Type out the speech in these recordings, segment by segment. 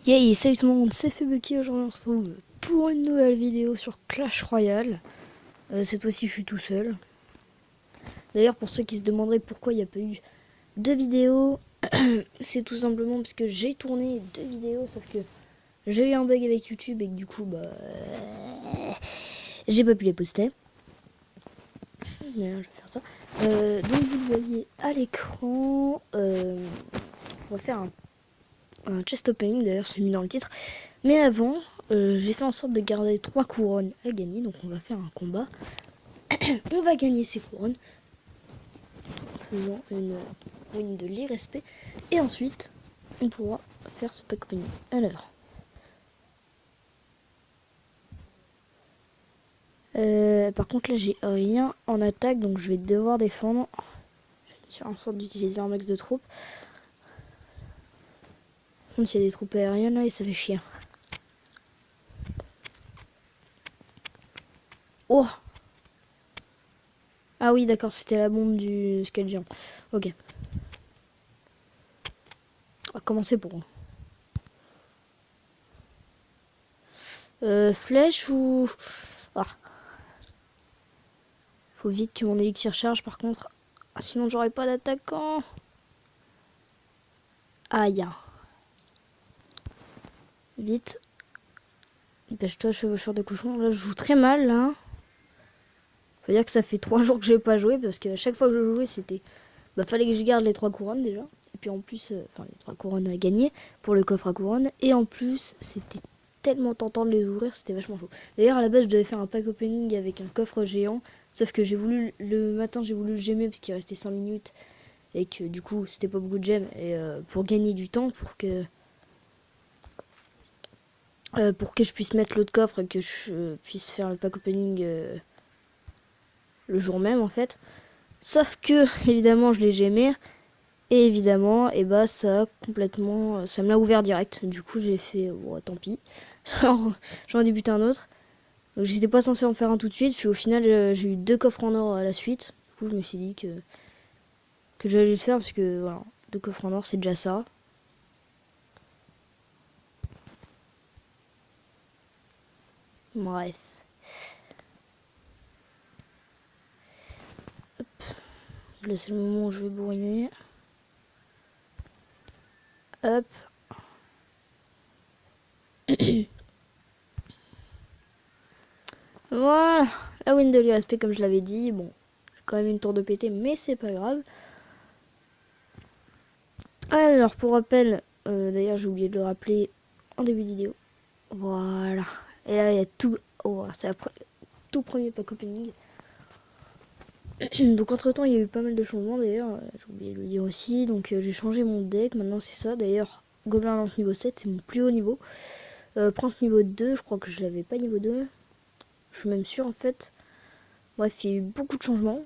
Yay, salut tout le monde, c'est Febuki. Aujourd'hui on se retrouve pour une nouvelle vidéo sur Clash Royale. Cette fois-ci je suis tout seul. D'ailleurs pour ceux qui se demanderaient pourquoi il n'y a pas eu de vidéo, c'est tout simplement parce que j'ai tourné 2 vidéos, sauf que j'ai eu un bug avec YouTube et que du coup j'ai pas pu les poster. Mais je vais faire ça. Donc vous le voyez à l'écran, on va faire un chest opening, d'ailleurs c'est mis dans le titre. Mais avant, j'ai fait en sorte de garder 3 couronnes à gagner, donc on va faire un combat. On va gagner ces couronnes en faisant une win de l'irrespect. Et ensuite, on pourra faire ce pack opening. Alors, par contre là j'ai rien en attaque, donc je vais devoir défendre. Je vais faire en sorte d'utiliser un max de troupes. Par contre, il y a des troupes aériennes là et ça fait chier. Oh! Ah oui, d'accord, c'était la bombe du squelette géant. Ok. On va commencer pour... flèche ou... Ah. Faut vite que mon élixir charge par contre. Sinon j'aurai pas d'attaquant. Aïe. Vite. Dépêche-toi, chevaucheur de cochon. Là je joue très mal là. Faut dire que ça fait 3 jours que j'ai pas joué parce que à chaque fois que je jouais c'était... fallait que je garde les 3 couronnes déjà. Et puis en plus, les 3 couronnes à gagner pour le coffre à couronne. Et en plus c'était tellement tentant de les ouvrir, c'était vachement chaud. D'ailleurs à la base je devais faire un pack opening avec un coffre géant. Sauf que j'ai voulu, le matin j'ai voulu le gemmer parce qu'il restait 5 minutes. Et que du coup c'était pas beaucoup de gemmes. Et pour gagner du temps, pour que je puisse mettre l'autre coffre et que je puisse faire le pack opening le jour même en fait. Sauf que évidemment je l'ai gemmé. Et évidemment, ça a complètement... ça me l'a ouvert direct. Du coup, j'ai fait... tant pis. Alors, j'en ai débuté un autre. Donc, j'étais pas censé en faire un tout de suite. Puis au final, j'ai eu 2 coffres en or à la suite. Du coup, je me suis dit que j'allais le faire. Parce que, voilà, 2 coffres en or, c'est déjà ça. Bref. Hop. Là, c'est le moment où je vais bourriner. Hop. Voilà. La win de l'IRSP, comme je l'avais dit. Bon, j'ai quand même une tour de pété, mais c'est pas grave. Alors, pour rappel, d'ailleurs, j'ai oublié de le rappeler en début de vidéo. Voilà. Et là, il y a tout. Oh, c'est tout premier pack opening. Donc, entre temps, il y a eu pas mal de changements d'ailleurs. J'ai oublié de le dire aussi. Donc, j'ai changé mon deck. Maintenant, c'est ça. D'ailleurs, Gobelin Lance niveau 7, c'est mon plus haut niveau. Prince niveau 2, je crois que je l'avais pas niveau 2. Je suis même sûr en fait. Bref, il y a eu beaucoup de changements.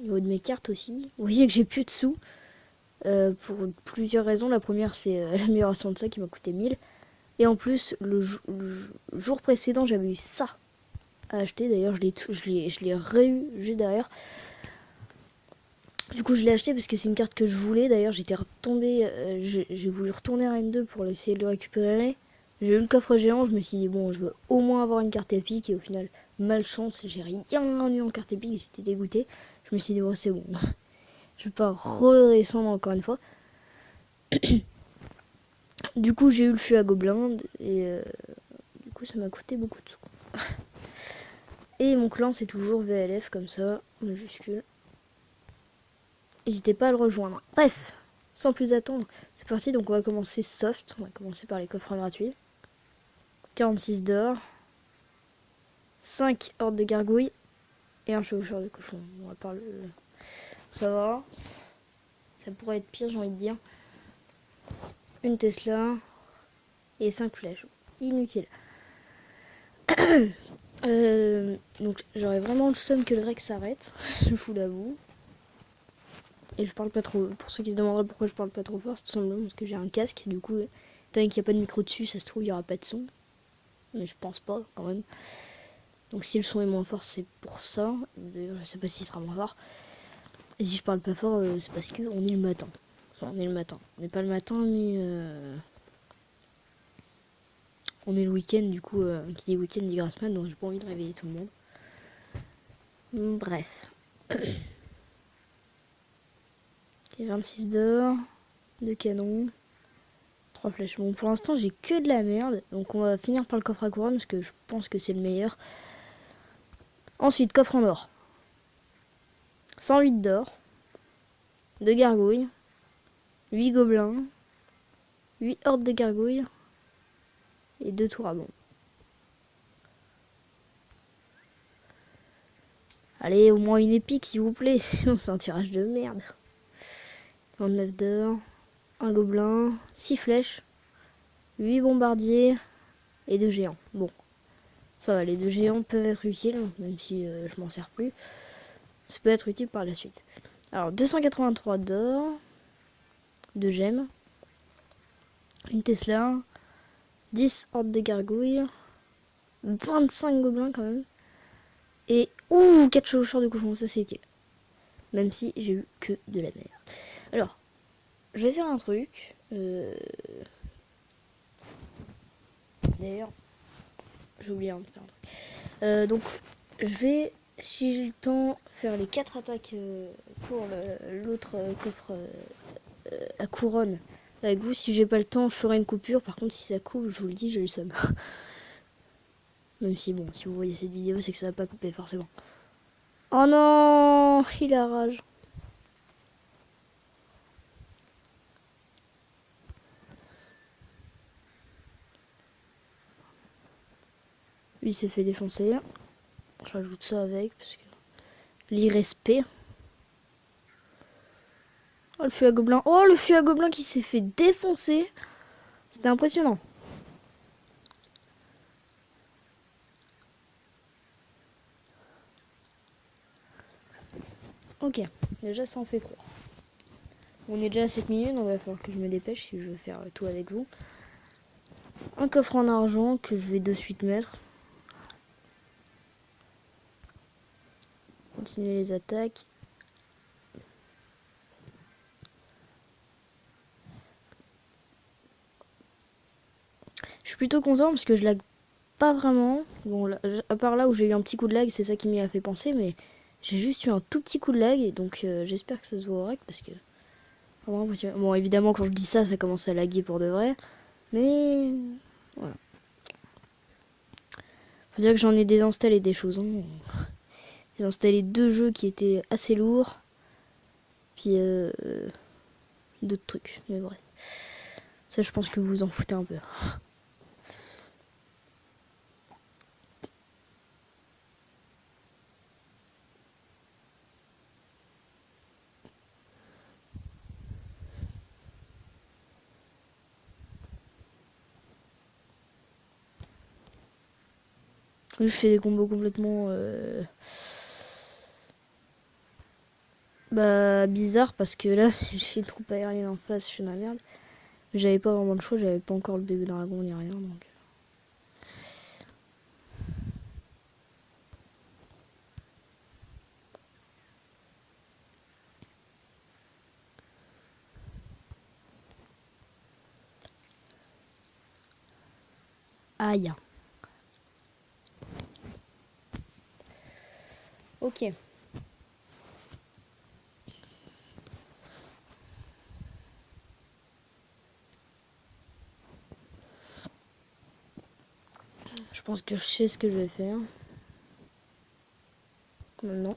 Au niveau de mes cartes aussi. Vous voyez que j'ai plus de sous. Pour plusieurs raisons. La première, c'est l'amélioration de ça qui m'a coûté 1000. Et en plus, le jour précédent, j'avais eu ça à acheter. D'ailleurs, je l'ai re-eu juste derrière. Du coup, je l'ai acheté parce que c'est une carte que je voulais. D'ailleurs, j'étais retombé. J'ai voulu retourner à N2 pour essayer de le récupérer. J'ai eu le coffre géant. Je me suis dit, bon, je veux au moins avoir une carte épique. Et au final, malchance, j'ai rien eu en carte épique. J'étais dégoûté. Je me suis dit, bon, c'est bon. Je vais pas redescendre encore une fois. Du coup, j'ai eu le fût à gobelin. Et du coup, ça m'a coûté beaucoup de sous. Et mon clan, c'est toujours VLF comme ça, majuscule. N'hésitez pas à le rejoindre. Bref, sans plus attendre, c'est parti. Donc on va commencer soft. On va commencer par les coffres gratuits. 46 d'or. 5 hordes de gargouilles. Et un chevaucheur de cochon. On va parler... Ça va. Ça pourrait être pire, j'ai envie de dire. Une Tesla. Et 5 flèches. Inutile. Donc j'aurais vraiment le seum que le rec s'arrête. Je vous l'avoue. Et je parle pas trop. Pour ceux qui se demanderaient pourquoi je parle pas trop fort, c'est tout simplement parce que j'ai un casque. Du coup, tant qu'il n'y a pas de micro dessus, ça se trouve, il n'y aura pas de son. Mais je pense pas, quand même. Donc si le son est moins fort, c'est pour ça. D'ailleurs, je sais pas s'il sera moins fort. Et si je parle pas fort, c'est parce qu'on est le matin. Enfin, on est le matin. On n'est pas le matin, mais... on est le week-end, du coup, qui dit week-end dit grasse mat, donc j'ai pas envie de réveiller tout le monde. Bref. Ok, 26 d'or, 2 canons, 3 flèches. Bon, pour l'instant, j'ai que de la merde, donc on va finir par le coffre à couronne, parce que je pense que c'est le meilleur. Ensuite, coffre en or. 108 d'or, 2 gargouilles, 8 gobelins, 8 hordes de gargouilles et 2 tours à bombe. Allez, au moins une épique s'il vous plaît, sinon c'est un tirage de merde. 29 d'or, 1 gobelin, 6 flèches, 8 bombardiers et 2 géants. Bon, ça va, les 2 géants peuvent être utiles, même si je m'en sers plus. Ça peut être utile par la suite. Alors, 283 d'or, 2 gemmes, une Tesla, 10 hordes de gargouilles, 25 gobelins quand même, et 4 chevaucheurs de cochons, ça c'est utile. Même si j'ai eu que de la merde. Alors, je vais faire un truc. D'ailleurs, j'ai oublié de faire un truc. Donc, je vais, si j'ai le temps, faire les 4 attaques pour l'autre coffre à couronne avec vous. Si j'ai pas le temps, je ferai une coupure. Par contre, si ça coupe, je vous le dis, j'ai le seum. Même si, bon, si vous voyez cette vidéo, c'est que ça va pas couper forcément. Oh non, il a rage. Lui s'est fait défoncer. Je rajoute ça avec parce que l'irrespect. Oh le fût à gobelin. Oh le fût à gobelin qui s'est fait défoncer. C'était impressionnant. Ok, déjà ça en fait 3. On est déjà à 7 minutes, donc il va falloir que je me dépêche si je veux faire tout avec vous. Un coffre en argent que je vais de suite mettre. Continuer les attaques. Je suis plutôt content parce que je lag pas vraiment. Bon, là, à part là où j'ai eu un petit coup de lag, c'est ça qui m'y a fait penser, mais j'ai juste eu un tout petit coup de lag, donc j'espère que ça se voit correct parce que... Bon, évidemment, quand je dis ça, ça commence à laguer pour de vrai, mais voilà. Faut dire que j'en ai désinstallé des choses. Hein. J'ai installé 2 jeux qui étaient assez lourds, puis d'autres trucs, mais bref. Ça, je pense que vous vous en foutez un peu. Je fais des combos complètement bizarres parce que là j'ai une troupe aérienne en face, je suis dans la merde. Mais j'avais pas vraiment le choix, j'avais pas encore le bébé dragon ni rien donc. Aïe. Ok. Je pense que je sais ce que je vais faire. Maintenant.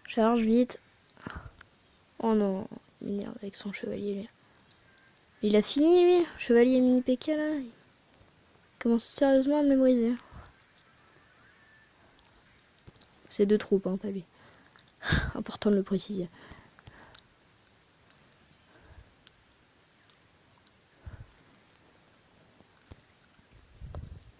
Charge vite. Oh non, il m'énerve avec son chevalier lui. Il a fini lui, chevalier mini PK là. Il commence sérieusement à me mémoriser. C'est 2 troupes, hein, pas lui. Important de le préciser.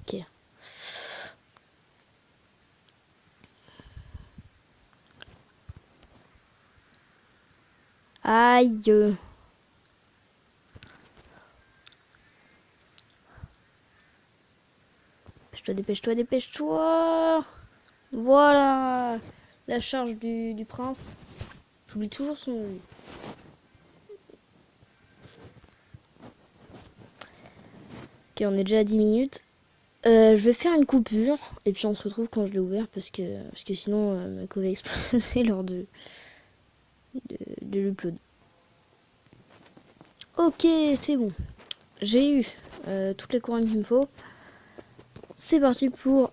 Ok. Aïe. Dépêche-toi, dépêche-toi, dépêche-toi. Voilà. La charge du prince. J'oublie toujours son nom. Ok, on est déjà à 10 minutes. Je vais faire une coupure et puis on se retrouve quand je l'ai ouvert parce que sinon ma co va exploser lors de l'upload. Ok, c'est bon. J'ai eu toutes les couronnes qu'il me faut. C'est parti pour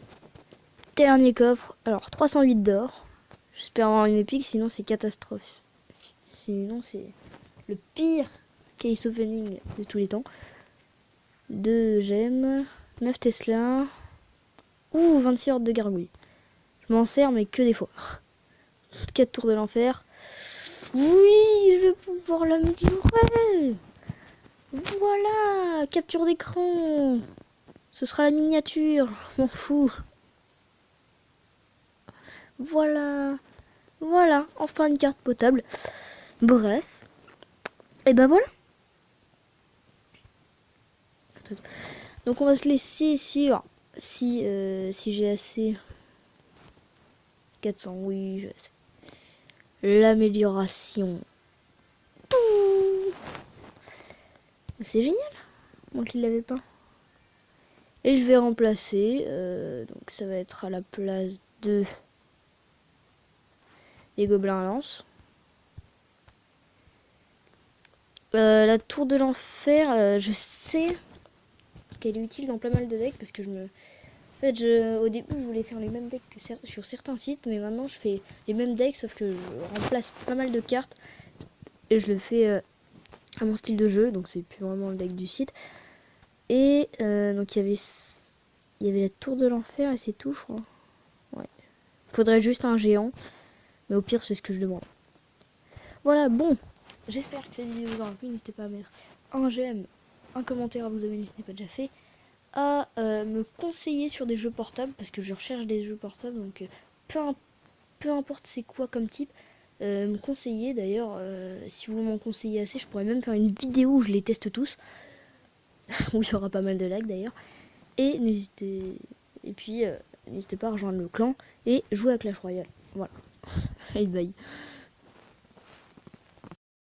dernier coffre. Alors 308 d'or. J'espère avoir une épique, sinon c'est catastrophe. Sinon c'est le pire case opening de tous les temps. 2 gemmes, 9 Tesla. Ouh, 26 hordes de gargouilles. Je m'en sers mais que des fois. 4 tours de l'enfer. Oui, je vais pouvoir l'améliorer. Voilà, capture d'écran. Ce sera la miniature, je m'en fous. Voilà, voilà, enfin une carte potable. Bref, et ben voilà. Donc on va se laisser sur si j'ai assez. 400, oui, j'ai assez. L'amélioration. C'est génial, moi qui ne l'avais pas. Et je vais remplacer, donc ça va être à la place de des gobelins à lance. La tour de l'enfer, je sais qu'elle est utile dans pas mal de decks parce que en fait, au début, je voulais faire les mêmes decks que sur certains sites, mais maintenant, je fais les mêmes decks, sauf que je remplace pas mal de cartes et je le fais à mon style de jeu, donc c'est plus vraiment le deck du site. Et donc, il y avait la tour de l'enfer et c'est tout, je crois. Ouais. Faudrait juste un géant, mais au pire, c'est ce que je demande. Voilà, bon, j'espère que cette vidéo vous aura plu. N'hésitez pas à mettre un j'aime, un commentaire à vous abonner si ce n'est pas déjà fait, à me conseiller sur des jeux portables parce que je recherche des jeux portables, donc peu importe c'est quoi comme type, me conseiller. D'ailleurs, si vous m'en conseillez assez, je pourrais même faire une vidéo où je les teste tous, où il y aura pas mal de lag d'ailleurs. Et puis n'hésitez pas à rejoindre le clan et jouer à Clash Royale. Voilà. Allez, bye.